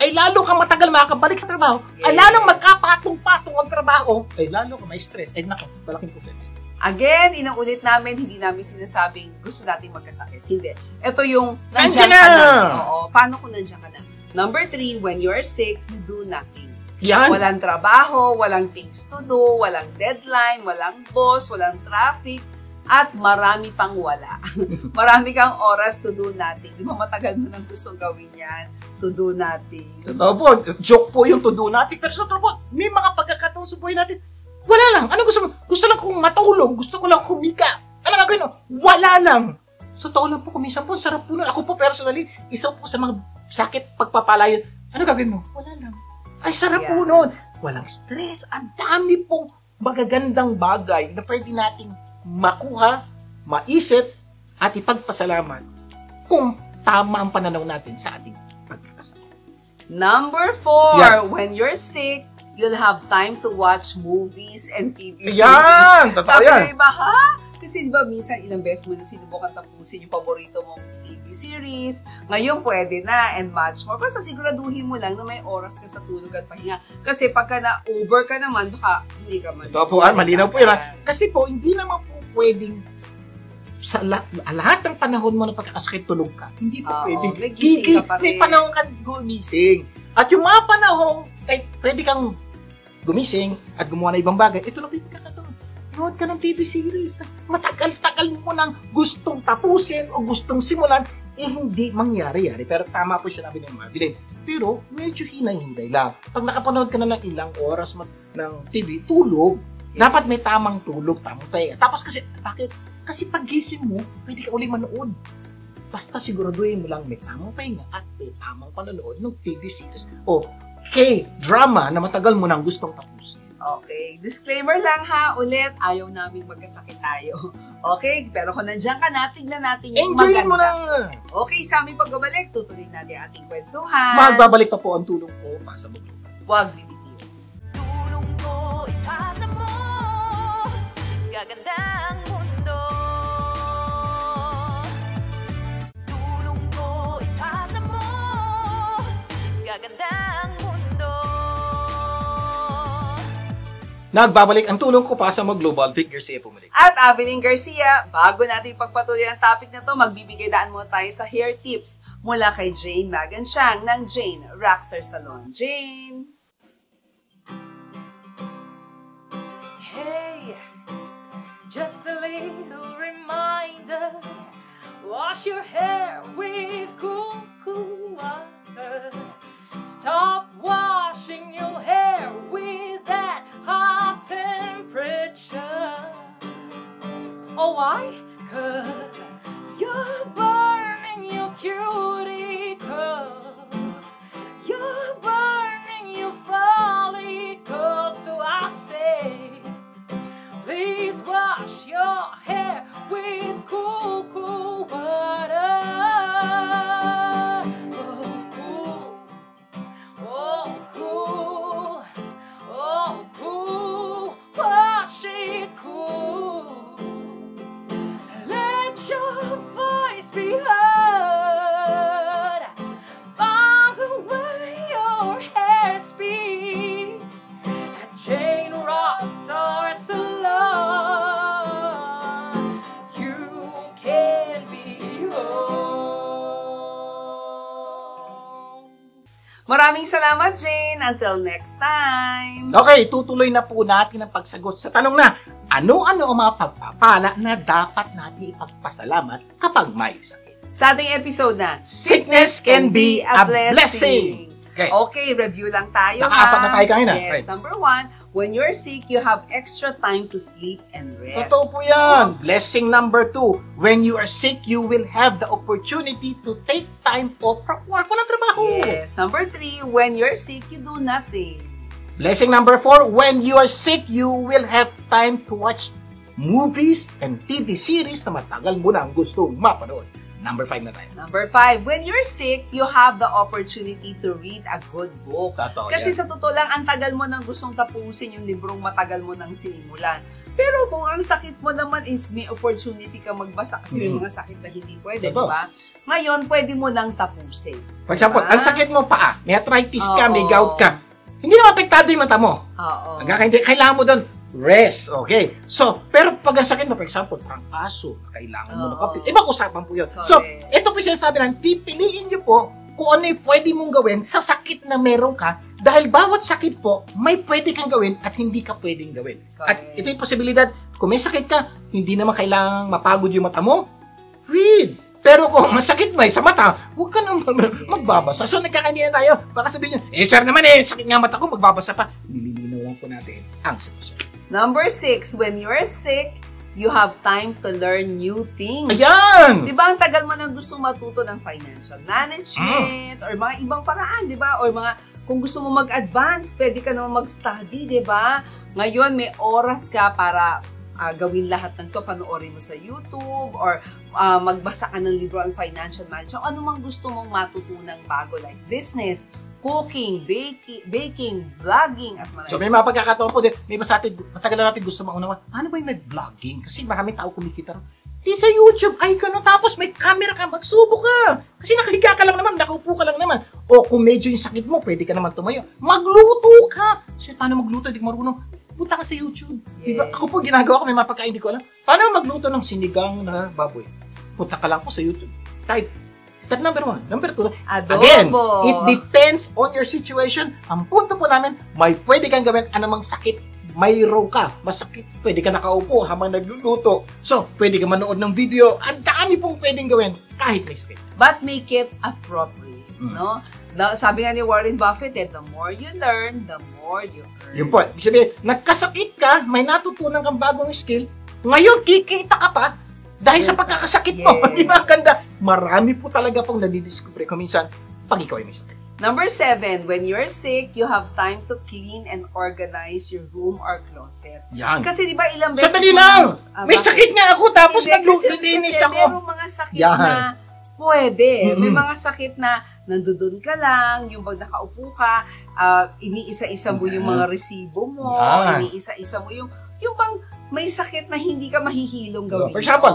ay lalo kang matagal makakabalik sa trabaho, ay lalong magkapatong-patong ang trabaho, ay lalo kang may stress. Ay nako, malaking problema. Again, inuulit namin, hindi namin sinasabing gusto natin magkasakit. Hindi. Ito yung nandiyan ka na. Oo, paano kung nandiyan ka na? Number 3, when you're sick, you do nothing. Yan. Walang trabaho, walang things to do, walang deadline, walang boss, walang traffic, at marami pang wala. Marami kang oras to do nothing. Di ba matagal mo nang gustong gawin yan? To do nothing. Totoo po, joke po yung to do natin. Pero sa totoo po, may mga pagkakataon sa buhay natin, wala lang. Ano gusto mo? Gusto lang kong matulog. Gusto ko lang kumika. Ano gagawin mo? Wala lang. So, totoo lang po, kuminsan po, sarap po nun. Ako po personally, isa po sa mga sakit pagpapalayan. Ano gagawin mo? Wala lang. Ay, sarap po nun. Walang stress. Ang dami pong magagandang bagay na pwede nating makuha, maisip, at ipagpasalamat kung tama ang pananaw natin sa ating pagkakasama. Number 4, Yeah. when you're sick, you'll have time to watch movies and TV series. Yan! Totoo Sabi yan. ng iba, ha? Kasi di ba minsan ilang beses mo na sinubukan tapusin yung paborito mong TV series. Ngayon pwede na and much more. Basta siguraduhin mo lang na may oras ka sa tulog at pahinga. Kasi pagka na-over ka naman, baka hindi ka man. Ito po, malinaw po yun. Kasi po, hindi naman po pwedeng sa lahat ng panahon mo na pagkakasakit tulog ka. Hindi po Oo, pwede. may gising ka pa May rin. panahon kang gumising. At yung mga panahon, pwede kang gumising at gumawa ng ibang bagay. Ito lang po yung pagkakataon. Nood ka ng TV series na matagal-tagal mo nang gustong tapusin o gustong simulan, hindi mangyari-yari. Pero tama po yung sinabi ni Madeline. Pero medyo hinay-hinay lang. Pag nakapanood ka na lang ilang oras ng TV, tulog. Dapat may tamang tulog, tamang pahinga. Tapos kasi, bakit? Kasi pag gising mo, pwede ka ulit manood. Basta siguraduhin mo lang may tamang pahinga at may tamang panonood ng TV series o K-drama na matagal mo nang gustong tapusin. Okay, disclaimer lang ha, ulit, ayaw naming magkasakit tayo. Okay, pero kung nandiyan ka na, tignan natin yung Enjoyin mo na! Okay, sa aming pagbabalik, tutuloy natin ating kwentuhan. Magbabalik pa po ang tulong ko para sa mundo. Huwag bibitiw. Tulong ko, ipasa mo, gaganda ang mundo. Tulong ko, ipasa mo, gaganda ang mundo. Nagbabalik ang tulong ko para sa mga global figure siya pumalik. At Avelyn Garcia, bago natin pagpatuloy ang topic na to, magbibigay daan mo tayo sa hair tips mula kay Jane Magan Chang ng Jane Rockstar Salon. Jane! Hey, just a little reminder, wash your hair with cool, cool water. Stop washing your hair with that hot temperature. Oh, why? 'Cause you're burning your cuticles. You're burning your follicles. So I say, please wash your hair with cool, cool water. Oh, cool. Oh, cool. Wash it cool. Let your voice be heard by the way your hair speaks at Jane Rockstar Salon. You can be home. Maraming salamat, Jane. Until next time. Okay, tutuloy na po natin ang pagsagot sa tanong na ano-ano ang mga pagpapala na dapat natin ipagpasalamat kapag may sakit. Sa ating episode na, Sickness can be a blessing. Okay. Okay, review lang tayo Nakaapat na tayo kanina. Yes, Right. number 1, when you're sick, you have extra time to sleep and rest. Totoo po yan. Blessing number 2, when you are sick, you will have the opportunity to take time off from work. Walang trabaho. Yes, number 3, when you're sick, you do nothing. Blessing number 4, when you are sick, you will have time to watch movies and TV series na matagal mo nang gustong mapanood. Number 5 na tayo. Number 5, when you're sick, you have the opportunity to read a good book. Totoo Kasi yan. sa totoo lang, ang tagal mo nang gustong tapusin yung librong matagal mo nang sinimulan. Pero kung ang sakit mo naman is may opportunity ka magbasa kasi may mga sakit na hindi pwede, di Totoo. ba? Ngayon, pwede mo nang tapusin. For example, Diba? ang sakit mo paa, may arthritis ka, may Oo. gout ka. Hindi naman apektado yung mata mo. Oo. Hindi, kailangan mo doon rest, okay? So, pero pag ang sakit mo, for example, trangkaso, kailangan mo ng Oo. kape. Ibang usapan po yun. So, Correct. ito po yung sinasabi natin, pipiliin nyo po kung ano yung pwede mong gawin sa sakit na meron ka Dahil bawat sakit po, may pwede kang gawin at hindi ka pwedeng gawin. At ito yung posibilidad, kung may sakit ka, hindi naman kailangang mapagod yung mata mo, read. Pero kung masakit may sa mata, huwag ka nang magbabasa. So nagkakaintindihan tayo. Baka sabihin nyo, sir naman sakit nga mata ko, magbabasa pa. Nililinaw lang po natin ang sitwasyon. Number 6, when you're sick, you have time to learn new things. Ayan! Di ba, ang tagal mo nang gusto matuto ng financial management or mga ibang paraan, di ba? Or mga, kung gusto mo mag-advance, pwede ka naman mag-study, di ba? Ngayon, may oras ka para gawin lahat ng to, panoorin mo sa YouTube, or magbasa ka ng libro ang financial management. Ano mang gusto mong matutunang bago, like business, cooking, baking, vlogging, at marami. So may mga pagkakataon po din, may iba sa atin, matagal na natin gusto maunawa, ano ba yung nag-vlogging? Kasi maraming tao kumikita rin. Di sa YouTube, ay gano'n, tapos may camera ka, magsubo ka. Kasi nakahiga ka lang naman, nakaupo ka lang naman. O kung medyo yung sakit mo, pwede ka naman tumayo. Magluto ka! Kasi paano magluto, hindi ko marunong. Punta ka sa YouTube. Yes. Diba? Ako po, ginagawa ko, may mapagkain, hindi ko alam. Paano magluto ng sinigang na baboy? Punta ka lang po sa YouTube. Type. Step number 1. Number 2, adobo. Again, it depends on your situation. Ang punto po namin, may pwede kang gawin anumang sakit. Mayroon ka, masakit, pwede ka nakaupo habang nagluluto. So, pwede ka manood ng video. Ang dami pong pwedeng gawin kahit may sakit. But make it appropriate, no? Sabi nga ni Warren Buffett, the more you learn, the more you earn. Yun po. Ibig sabihin, nagkasakit ka, may natutunan kang bagong skill, ngayon kikita ka pa dahil sa pagkakasakit mo. Di ba? Ganda. Marami po talaga pong nadidiscover kung minsan pag ikaw ay may sakit. Number 7, when you're sick, you have time to clean and organize your room or closet. Yan. Kasi di ba ilang beses Sandali lang! May sakit nga ako tapos naglilinis ako. Kasi merong mga sakit na pwede. May mga sakit na nandoon ka lang, yung pag nakaupo ka, iniisa-isa mo yung mga resibo mo, iniisa-isa mo yung bang may sakit na hindi ka mahihilong gawin. For example,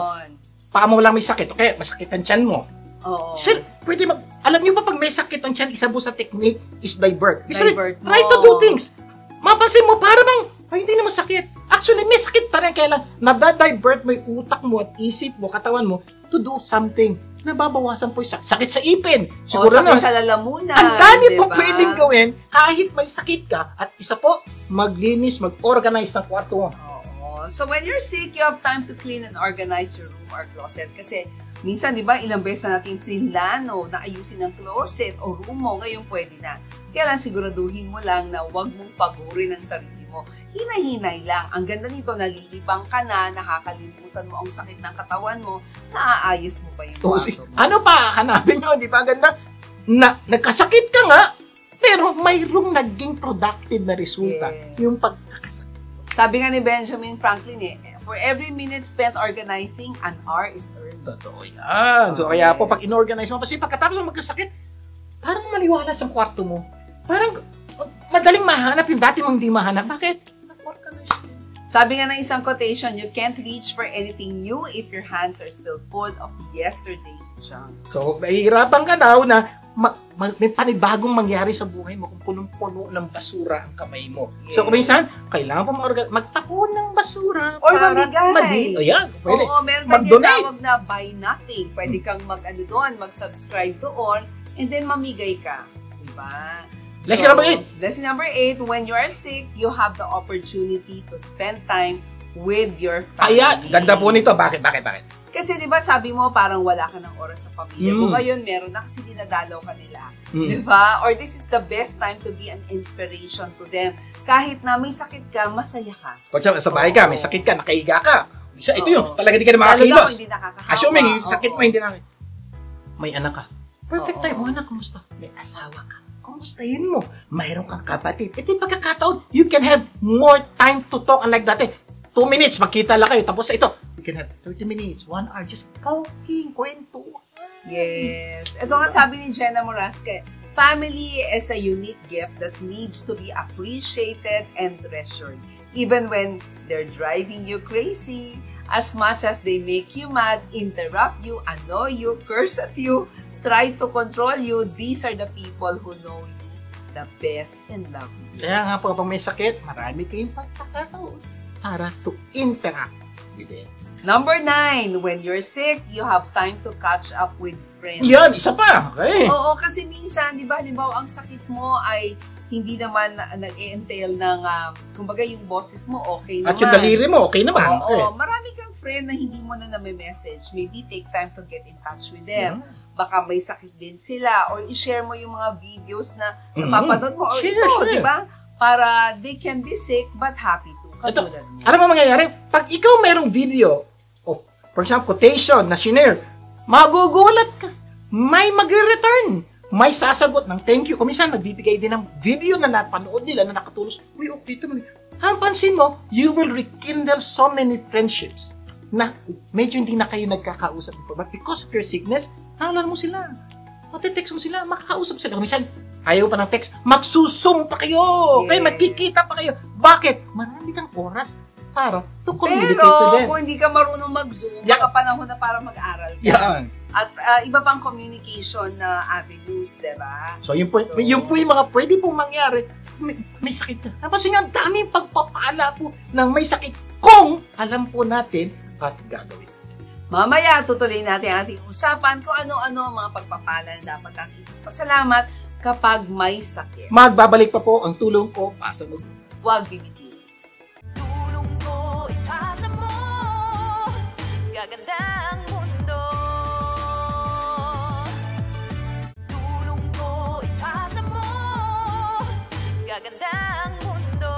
paa mo lang may sakit, okay, masakit ang tiyan mo. Oo. Sir, pwede alam niyo ba pag may sakit ang tiyan, isa po sa technique is divert. Divert mo. Try to do things. Mapansin mo, para bang, hindi naman sakit. Actually, may sakit pa rin, kaya lang, nadadivert mo yung utak mo at isip mo, katawan mo, to do something. Nababawasan po yung sakit sa ipin. Siguro sakit sa lalamunan. Ang dami po pwedeng gawin, kahit may sakit ka, at isa po, maglinis, mag-organize ng kwarto mo. So when you're sick, you have time to clean and organize your room or closet. Kasi minsan, di ba, ilang beses na natin plinlano na ayusin ang closet o room mo, ngayon pwede na. Kaya lang siguraduhin mo lang na huwag mong pagurin ang sarili mo. Hinahinay lang. Ang ganda nito, nalilibang ka na, nakakalimutan mo ang sakit ng katawan mo, naaayos mo pa yung kwarto mo. Ano pa, hanapin nyo, di ba ganda? Nagkasakit ka nga, pero mayroong naging productive na resulta. Yung pagkakasakit. Sabi nga ni Benjamin Franklin for every minute spent organizing, an hour is earned. Totoo yan. So kaya po, pag inorganize mo, kasi pagkatapos mo magkasakit, parang maliwalas ang kwarto mo. Parang madaling mahanap yung dati mong hindi mahanap. Bakit? Nag-organize. Sabi nga ng isang quotation, you can't reach for anything new if your hands are still full of yesterday's junk. So, mahihirapan ka daw na may panibagong mangyari sa buhay mo kung punong-puno ng basura ang kamay mo. Yes. So, kung minsan, kailangan pa magtapon ng basura. Or mamigay. Ayan, pwede. Oo, meron tayong tinawag na buy nothing. Pwede kang mag-subscribe doon, and then mamigay ka. Diba? Lesson number 8, when you are sick, you have the opportunity to spend time with your family. Ayan, ganda po nito. Bakit? Kasi di ba sabi mo parang wala ka ng oras sa pamilya mo. Ngayon meron na kasi dinadalaw ka nila. Di ba? Or this is the best time to be an inspiration to them. Kahit na may sakit ka, masaya ka. Pag sa bahay ka, may sakit ka, nakahiga ka. Ito yun, talaga hindi ka na makakilos. Assuming, yung sakit mo, hindi na. May anak ka. Perfect time. Anak, kumusta? May asawa ka. Kumustahin mo? Mayroon kang kapatid. Ito yung pagkakataon. You can have more time to talk. Unlike dati, 2 minutes, magkita lang kayo. Tapos ito, you can have 30 minutes, 1 hour, just talking, kwento. Yes. Ito nga sabi ni Jenna Morasque, family is a unique gift that needs to be appreciated and treasured. Even when they're driving you crazy, as much as they make you mad, interrupt you, annoy you, curse at you, try to control you, these are the people who know you the best and love you. Kaya nga po, pag may sakit, marami kayong pagkakataon para to interact with it. Number 9, when you're sick, you have time to catch up with friends. Yan, isa pa. Okay. Oo, kasi minsan, di ba, halimbawa, ang sakit mo ay hindi naman nag-entail ng, kumbaga yung boses mo, okay naman. At yung daliri mo, okay naman. Oo, marami kang friend na hindi mo na nami-message. Maybe take time to get in touch with them. Baka may sakit din sila, or i-share mo yung mga videos na napapanood mo, or di ba? Para they can be sick but happy too. Katulad mo. Ano ba mangyayari? Pag ikaw mayroong video, for example, quotation na shinare, magugulat ka. May magre-return. May sasagot ng thank you. Kuminsan, magbibigay din ng video na napanood nila na nakatulos. Uy, okay ito. Pansin mo, you will rekindle so many friendships na medyo hindi na kayo nagkakausap before. But because of your sickness, naalala mo sila. Text mo sila, makakausap sila. Kuminsan, ayaw pa ng text, magsusum pa kayo. Kaya magkikita pa kayo. Bakit? Marami kang oras para to communicate with them. Pero kung hindi ka marunong mag-Zoom, baka panahon na para mag-aral ka. Yan. At iba pang communication na avenues, diba? So, yun po yung mga pwede pong mangyari. May sakit ka. Tapos yung daming pagpapala po ng may sakit kung alam po natin at gagawin. Mamaya, tutuloy natin ang ating usapan kung ano-ano mga pagpapala na dapat natin pasalamat kapag may sakit. Magbabalik pa po ang tulong ko. Pasa mo. Huwag bibitiw. Tulong ko, ipasa mo, gaganda ang mundo. Tulong ko, ipasa mo, gaganda ang mundo.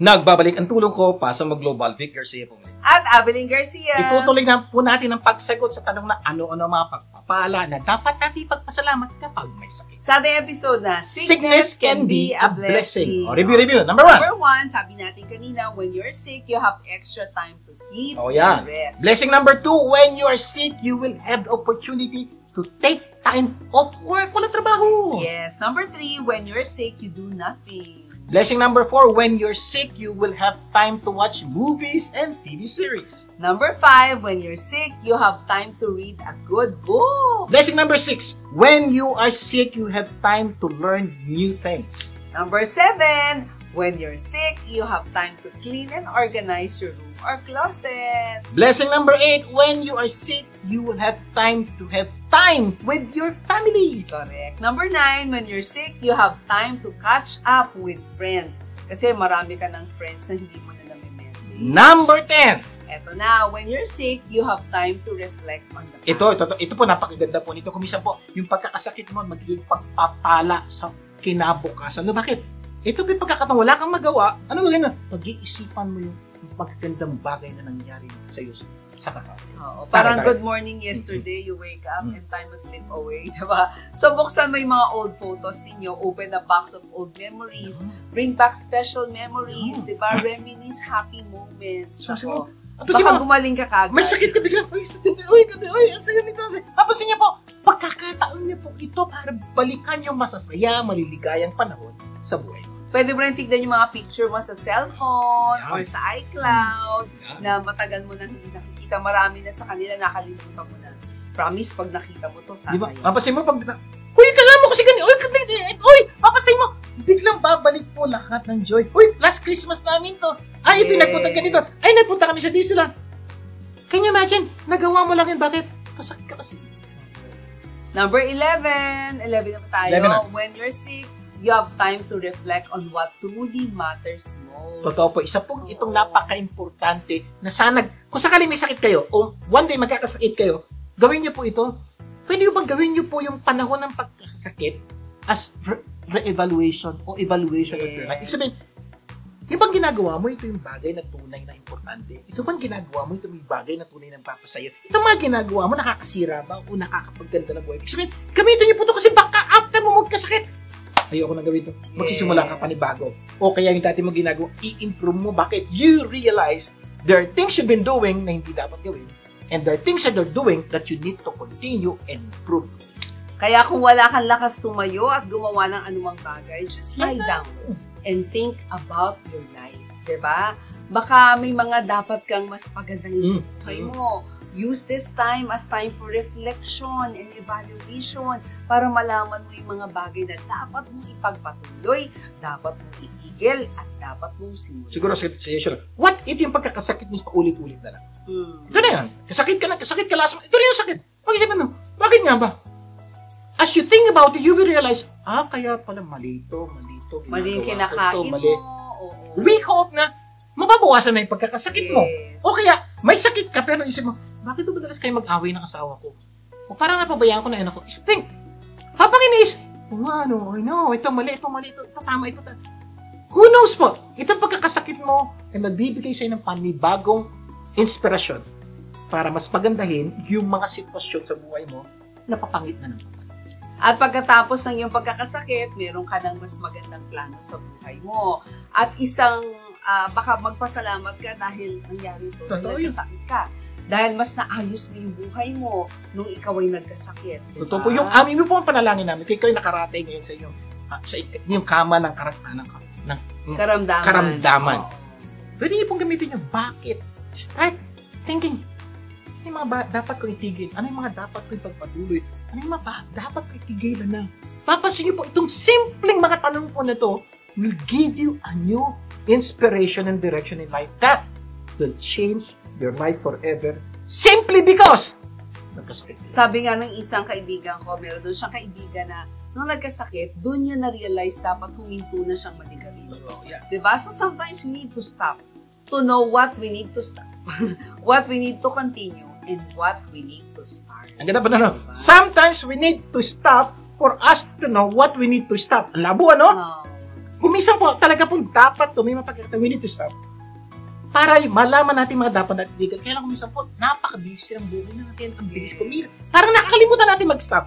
Nagbabalik ang tulong ko. Pasa mo Global. Vic Garcia po. At Avelyn Garcia. Itutuloy na po natin ang pagsagot sa tanong na ano-ano mga pagpapala na dapat natin pagpasalamat kapag may sakit. Sa ating episode na Sickness can be a blessing. Review. Number one, sabi natin kanina, when you're sick, you have extra time to sleep and rest. Blessing number 2, when you are sick, you will have the opportunity to take time off work. Walang trabaho. Yes. Number 3, when you're sick, you do nothing. Blessing number 4, when you're sick, you will have time to watch movies and TV series. Number 5, when you're sick, you have time to read a good book. Blessing number 6, when you are sick, you have time to learn new things. Number 7, when you're sick, you have time to clean and organize your room or closet. Blessing number 8, when you are sick, you will have time to have time with your family. Correct. Number 9, when you're sick, you have time to catch up with friends. Kasi marami ka ng friends na hindi mo na nami-message. Number 10. Eto na, when you're sick, you have time to reflect on the past. Ito po, napakaganda po nito. Kumisan po, yung pagkakasakit mo, magiging pagpapala sa kinabukasan. No, bakit? Ito po yung pagkakataon, wala kang magawa. Ano gawin na? Pag-iisipan mo yung magagandang bagay na nangyari sa iyo sa kakao. Oo, parang good morning yesterday, you wake up and time will slip away, diba? So, buksan mo yung mga old photos ninyo, open a box of old memories, bring back special memories, diba? Reminisce happy moments. So, baka gumaling ka kagad. May sakit ka biglang, ang saya nito. Tapos niya po, pagkakataon niya po ito para balikan yung masasaya, maliligayang panahon sa buhay. Pwede mo rin tignan yung mga picture mo sa cellphone or sa iCloud na matagal mo na hindi nakikita. Marami na sa kanila, nakalimutan mo na. Promise, pag nakita mo to, sasaya. Diba? Papasin mo pag... Uy, kasama ko si ganyan. Papasin mo. Biglang babalik po lahat ng joy. Uy, last Christmas namin to. Ay, ito nagpunta ganito. Ay, nagpunta kami sa Disneyland. Can you imagine? Nagawa mo lang yun. Bakit? Kasakit ka kasi. Number 11. 11 na tayo. 11 na. When you're sick, you have time to reflect on what truly matters most. Totoo po. Isa po itong napaka-importante na sana, kung sakaling may sakit kayo, o one day magkakasakit kayo, gawin niyo po ito. Pwede bang gawin niyo po yung panahon ng pagkakasakit as re-evaluation o evaluation of your life? Ibig sabihin, yung bang ginagawa mo, ito yung bagay na tunay na importante. Ito bang ginagawa mo, ito yung bagay na tunay na papasayo. Ito mga ginagawa mo, nakakasira ba o nakakapagganda ng buhay? Ibig sabihin, gamitin niyo po ito kasi baka after mo magkasakit, ayoko na gawin ito. Magsisimula ka panibago. O kaya yung dati mo ginagawa, i-improve mo. Bakit? You realize there are things you've been doing na hindi dapat gawin. And there are things that you're doing that you need to continue and improve. Kaya kung wala kang lakas tumayo at gumawa ng anumang bagay, just lie down and think about your life. Diba? Baka may mga dapat kang mas pagandahin sa buhay mo. Use this time as time for reflection and evaluation para malaman mo yung mga bagay na dapat mong ipagpatuloy, dapat mong iigil, at dapat mong simulan. Siguro suggestion. What if yung pagkakasakit mo paulit-ulit na lang? Ito na yan. Kasakit ka last. Ito rin yung sakit. Pag-isipan mo, bakit nga ba? as you think about it, you will realize, kaya pala malito. Mali yung kinakain mo. Oo. We hope na mababawasan na yung pagkakasakit mo. Yes. O kaya, may sakit ka, pero isip mo, bakit ba madalas kayo mag-away ng asawa ko? O parang napabayaan ko na yun ako. Think, habang iniisip, ito mali, ito tama, ito tama. Who knows po? Itong pagkakasakit mo ay magbibigay sa'yo ng panibagong inspirasyon para mas pagandahin yung mga sitwasyon sa buhay mo na papangit na naman. At pagkatapos ng iyong pagkakasakit, meron ka ng mas magandang plano sa buhay mo. At baka magpasalamat ka dahil nangyari ito. Nagkasakit ka. Dahil mas naayos mo yung buhay mo nung ikaw ay nagkasakit. Diba? Totoo po. Yung amin mo po ang panalangin namin. Kaya kayo nakarating ngayon sa yung kama ng karamdaman. Pwede niyo pong gamitin yun. Bakit? Start thinking. Ano yung mga dapat ko itigil? Ano yung mga dapat ko ipagpatuloy? Ano yung mga dapat ko itigilan na? Papansin niyo po, itong simpleng mga tanong po na to will give you a new inspiration and direction in life that will change your life forever simply because nagkasakit. Sabi nga ng isang kaibigan ko, meron doon siyang kaibigan na nung nagkasakit, doon niya na-realize dapat huminto na siyang maligarilyo. Yeah. Diba? So sometimes we need to stop to know what we need to stop, what we need to continue, and what we need to start. Ang ganda ba na, no? Diba? Sometimes we need to stop for us to know what we need to stop. Ang labo, ano? Kuminsan po, talaga po dapat may mapagkakita, we need to stop. Para malaman natin mga dapat natin itigil. Kaya lang kuminsan po, napaka-busy ang buhay natin. Ang bilis kumila. Parang nakakalimutan natin mag-stop.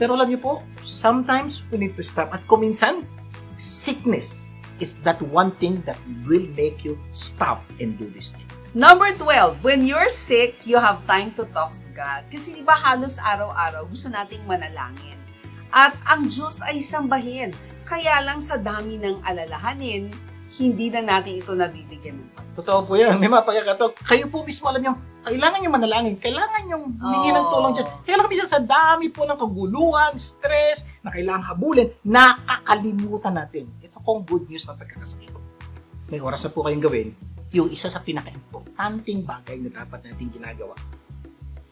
Pero alam niyo po, sometimes we need to stop. At kuminsan, sickness is that one thing that will make you stop and do this thing. Number 12, when you're sick, you have time to talk to God. Kasi di ba halos araw-araw gusto nating manalangin. At ang Diyos ay sambahin. Kaya lang sa dami ng alalahanin, hindi na natin ito nabibigyan ng pansin. Totoo po yan. May mapagkakato. Kayo po mismo alam nyo, kailangan nyo manalangin. Kailangan nyo humingi ng tulong dyan. Kaya lang kasi sa dami po ng kaguluhan, stress, na kailangan habulin, nakakalimutan natin. Ito pong good news ng pagkakasakit. May oras na po kayong gawin yung isa sa pinaka-importanting bagay na dapat natin ginagawa.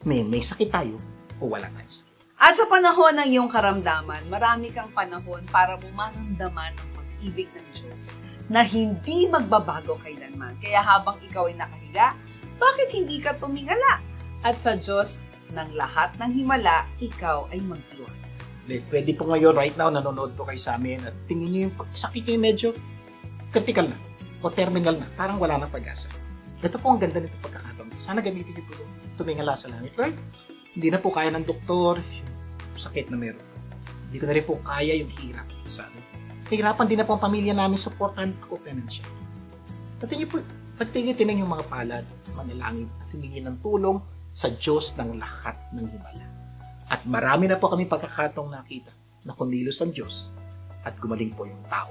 May sakit tayo o wala tayo sakit. At sa panahon ng iyong karamdaman, marami kang panahon para mo maramdaman ang pag-ibig ng Diyos na hindi magbabago kailanman. Kaya habang ikaw ay nakahiga, bakit hindi ka tumingala? At sa Diyos ng lahat ng himala, ikaw ay magtiwala. Pwede po ngayon, right now, nanonood po kayo sa amin at tingin nyo yung sakit nyo medyo critical na o terminal na, parang wala nang pag-asa. Ito po ang ganda nito pagkakataon. Sana gamitin niyo po tumingala sa langit. Right? Hindi na po kaya ng doktor yung sakit na meron. Hindi ko na rin po kaya yung hirap sa amin. Hirapan din na po ang pamilya namin supportan ako financial. Pati niyo po, pagtingin yung mga palad, manalangin at humingi ng tulong sa Diyos ng lahat ng himala. At marami na po kami pagkakataong nakita na kumilos ang Diyos at gumaling po yung tao.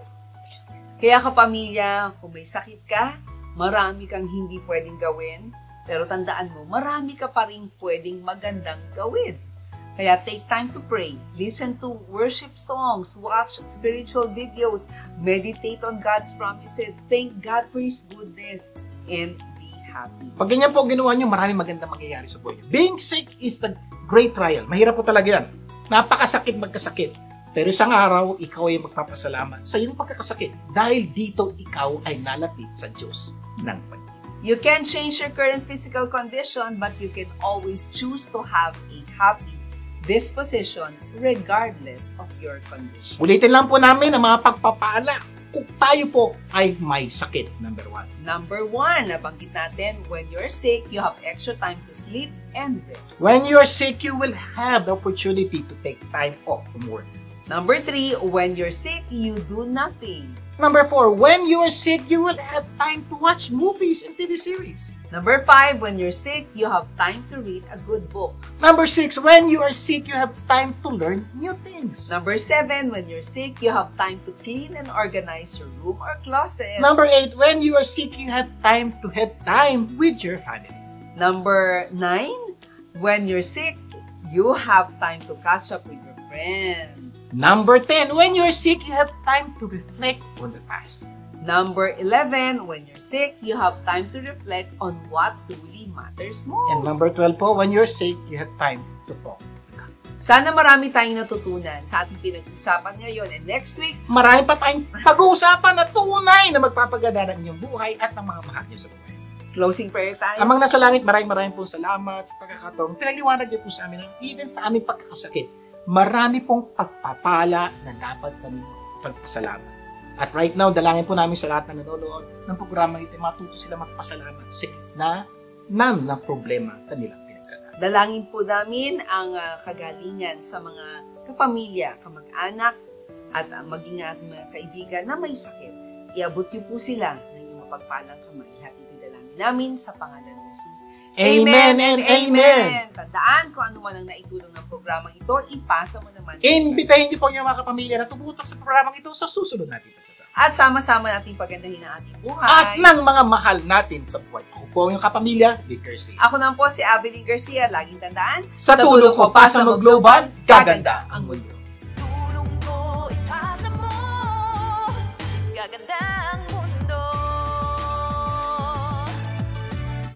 Kaya kapamilya, kung may sakit ka, marami kang hindi pwedeng gawin, pero tandaan mo, marami ka pa rin pwedeng magandang gawin. Kaya take time to pray, listen to worship songs, watch spiritual videos, meditate on God's promises, thank God for His goodness, and be happy. Pag ganyan po ginawa nyo, maraming magandang mangyayari sa buhay nyo. Being sick is the great trial. Mahirap po talaga yan. Napakasakit magkasakit. Pero isang araw, ikaw ay magpapasalamat sa iyong pagkakasakit dahil dito ikaw ay nalapit sa Diyos ng pag-ibig. You can change your current physical condition, but you can always choose to have a happy disposition regardless of your condition. Ulitin lang po namin ang mga pagpapaala kung tayo po ay may sakit. Number 1. Number 1, nabanggit natin, when you're sick, you have extra time to sleep and rest. When you're sick, you will have the opportunity to take time off from work. Number 3, when you're sick, you do nothing. Number 4, when you are sick, you will have time to watch movies and TV series. Number 5, when you're sick, you have time to read a good book. Number 6, when you are sick, you have time to learn new things. Number 7, when you're sick, you have time to clean and organize your room or closet. Number 8, when you are sick, you have time to have time with your family. Number 9, when you're sick, you have time to catch up with your friends. Number 10, when you're sick, you have time to reflect on the past. Number 11, when you're sick, you have time to reflect on what truly matters most. And number 12 po, when you're sick, you have time to talk to God. Sana marami tayong natutunan sa ating pinag-usapan ngayon. And next week, marami pa tayong pag-uusapan na tunay na magpapaganda ng inyong buhay at ng mga mahal niyo sa buhay. closing prayer tayo. Amang nasa langit, maraming po salamat sa pagkakataong pinagliwanag niyo po sa amin, even sa aming pagkakasakit, marami pong pagpapala na dapat kami pagpasalamat. At right now, dalangin po namin sa lahat na nanonood ng programa ito, matuto sila magpasalamat sa gitna ng problema kanilang pinagdadaanan. Dalangin po namin ang kagalingan sa mga kapamilya, kamag-anak, at maging ating mga kaibigan na may sakit. Iabot niyo po sila ng inyong mapagpalang kamay. Lahat ito dalangin namin sa pangalan ng Jesus. Amen and amen! Tandaan kung ano man ang naitulong ng programang ito, ipasa mo naman. Imbitahin niyo po yung mga kapamilya na tumutok sa programang ito sa susunod natin pagsasama. At sama-sama natin pagandahin ang ating buhay. At ng mga mahal natin sa buhay. Ako po yung kapamilya, Vic Garcia. Ako naman po si Abilene Garcia. Laging tandaan, sa tulong ko pa sa mag-global, gaganda ang mundo. Tulong ko ipasa mo, gaganda